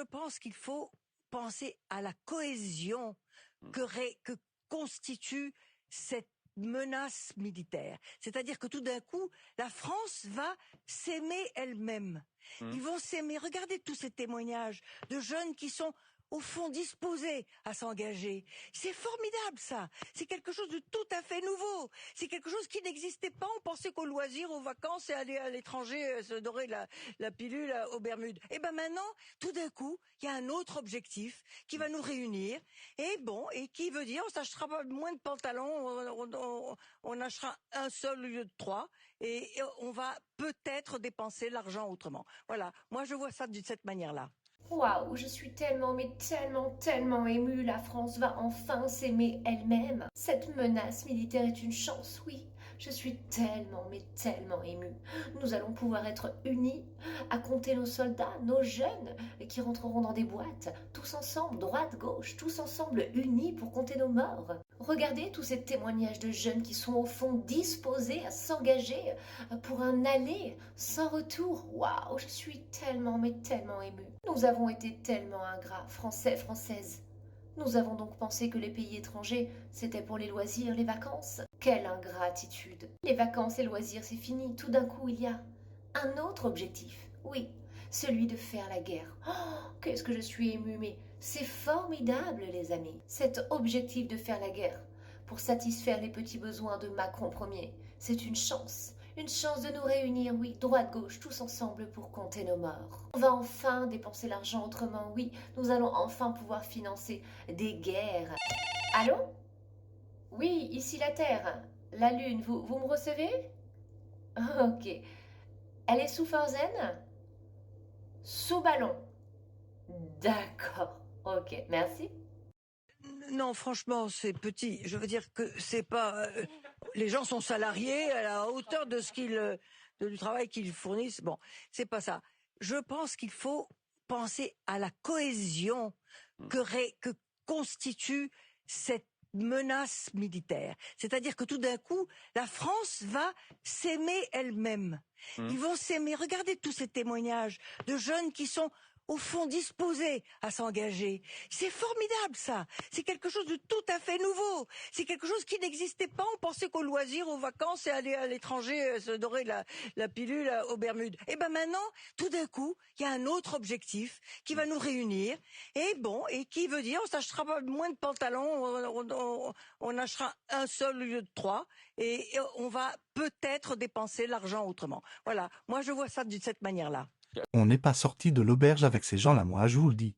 Je pense qu'il faut penser à la cohésion que constitue cette menace militaire. C'est-à-dire que tout d'un coup, la France va s'aimer elle-même. Ils vont s'aimer. Regardez tous ces témoignages de jeunes qui sont au fond disposés à s'engager. C'est formidable ça. C'est quelque chose de tout à fait nouveau. C'est quelque chose qui n'existait pas. On pensait qu'au loisir, aux vacances et aller à l'étranger se dorer la pilule aux Bermudes. Et ben maintenant, tout d'un coup, il y a un autre objectif qui va nous réunir. Et qui veut dire on s'achètera pas moins de pantalons, on achètera un seul au lieu de trois, et on va peut-être dépenser l'argent autrement. Voilà, moi je vois ça de cette manière-là. Waouh, je suis tellement, mais tellement, tellement émue. La France va enfin s'aimer elle-même. Cette menace militaire est une chance, oui. Je suis tellement, mais tellement émue. Nous allons pouvoir être unis, à compter nos soldats, nos jeunes, qui rentreront dans des boîtes, tous ensemble, droite, gauche, tous ensemble, unis pour compter nos morts. Regardez tous ces témoignages de jeunes qui sont au fond disposés à s'engager pour un aller sans retour. Waouh, je suis tellement, mais tellement émue. Nous avons été tellement ingrats, Français, Françaises. Nous avons donc pensé que les pays étrangers, c'était pour les loisirs, les vacances. Quelle ingratitude! Les vacances et loisirs, c'est fini. Tout d'un coup, il y a un autre objectif. Oui, celui de faire la guerre. Oh, qu'est-ce que je suis émue, mais c'est formidable, les amis. Cet objectif de faire la guerre pour satisfaire les petits besoins de Macron Ier, c'est une chance. Une chance de nous réunir, oui, droite-gauche, tous ensemble pour compter nos morts. On va enfin dépenser l'argent autrement, oui, nous allons enfin pouvoir financer des guerres. Allô? Oui, ici la Terre. La Lune, vous me recevez? Ok. Elle est sous Forzen? Sous ballon. D'accord. Ok, merci. Non, franchement, c'est petit. Je veux dire que c'est pas. Les gens sont salariés à la hauteur de du travail qu'ils fournissent. Bon, c'est pas ça. Je pense qu'il faut penser à la cohésion que constitue cette menace militaire. C'est-à-dire que tout d'un coup, la France va s'aimer elle-même. Ils vont s'aimer. Regardez tous ces témoignages de jeunes qui sont au fond disposés à s'engager. C'est formidable ça. C'est quelque chose de tout à fait nouveau. C'est quelque chose qui n'existait pas. On pensait qu'au loisir, aux vacances et aller à l'étranger se dorer la pilule aux Bermudes. Et ben maintenant, tout d'un coup, il y a un autre objectif qui va nous réunir. Et qui veut dire on s'achètera pas moins de pantalons, on achètera un seul au lieu de trois, et on va peut-être dépenser l'argent autrement. Voilà, moi je vois ça de cette manière-là. On n'est pas sorti de l'auberge avec ces gens-là, moi, je vous le dis.